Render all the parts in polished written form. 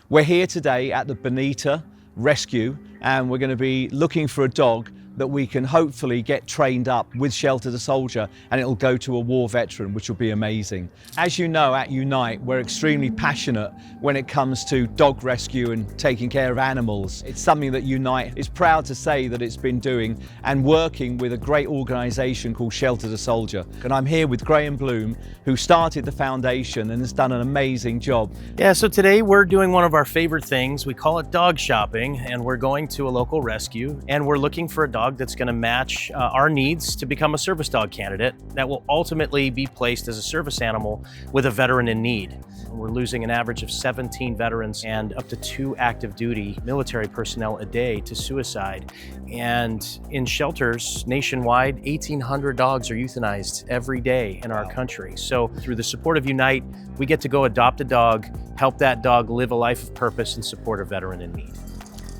We're here today at the Bonita Rescue, and we're going to be looking for a dog that we can hopefully get trained up with Shelter to Soldier, and it'll go to a war veteran, which will be amazing. As you know, at Unite, we're extremely passionate when it comes to dog rescue and taking care of animals. It's something that Unite is proud to say that it's been doing and working with a great organisation called Shelter to Soldier. And I'm here with Graham Bloem, who started the foundation and has done an amazing job. Yeah, so today we're doing one of our favorite things. We call it dog shopping, and we're going to a local rescue, and we're looking for a dog that's going to match our needs to become a service dog candidate that will ultimately be placed as a service animal with a veteran in need. We're losing an average of 17 veterans and up to 2 active duty military personnel a day to suicide. And in shelters nationwide, 1,800 dogs are euthanized every day in our country. So through the support of Unite, we get to go adopt a dog, help that dog live a life of purpose and support a veteran in need.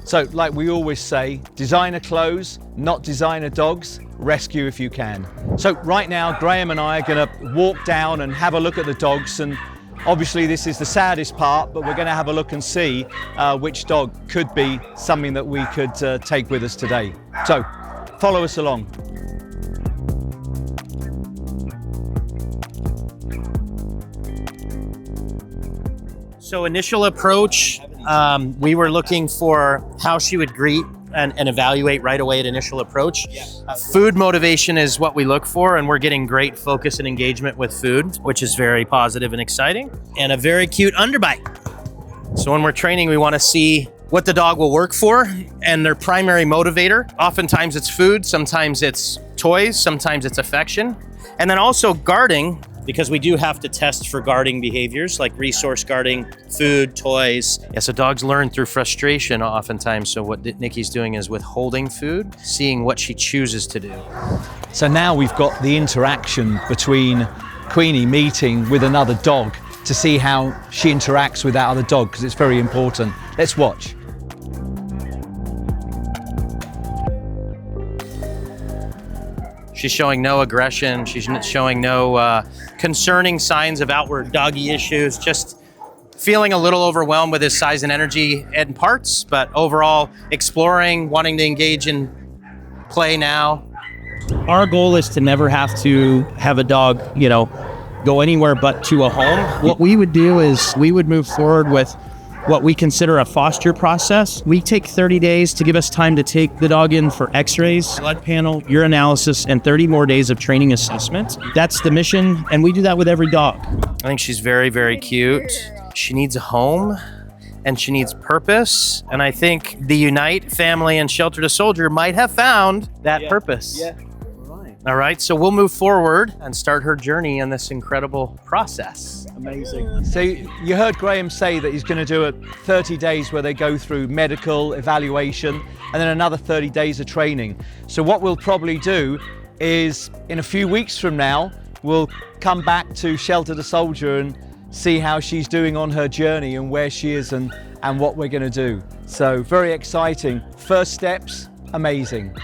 So, like we always say, designer clothes, not designer dogs, rescue if you can. So right now, Graham and I are going to walk down and have a look at the dogs, and obviously this is the saddest part, but we're going to have a look and see which dog could be something that we could take with us today. So, follow us along. So initial approach, we were looking for how she would greet and evaluate right away at initial approach. Food motivation is what we look for, and we're getting great focus and engagement with food, which is very positive and exciting, and a very cute underbite. So when we're training, we want to see what the dog will work for and their primary motivator. Oftentimes it's food, sometimes it's toys, sometimes it's affection. And then also guarding, because we do have to test for guarding behaviors like resource guarding, food, toys. Yeah, so dogs learn through frustration oftentimes. So what Nikki's doing is withholding food, seeing what she chooses to do. So now we've got the interaction between Queenie meeting with another dog to see how she interacts with that other dog, because it's very important. Let's watch. She's showing no aggression. She's showing no concerning signs of outward doggy issues, just feeling a little overwhelmed with his size and energy in parts, but overall exploring, wanting to engage in play now. Our goal is to never have to have a dog, go anywhere but to a home. What we would do is we would move forward with what we consider a foster process. We take 30 days to give us time to take the dog in for x-rays, blood panel, urinalysis, and 30 more days of training assessment. That's the mission, and we do that with every dog. I think she's very, very cute. She needs a home, and she needs purpose. And I think the Unite family and Shelter to Soldier might have found that purpose. Yeah. All right, so we'll move forward and start her journey in this incredible process. Amazing. So you heard Graham say that he's going to do 30 days where they go through medical evaluation and then another 30 days of training. So what we'll probably do is in a few weeks from now, we'll come back to Shelter to Soldier and see how she's doing on her journey and where she is and what we're going to do. So very exciting. First steps, amazing.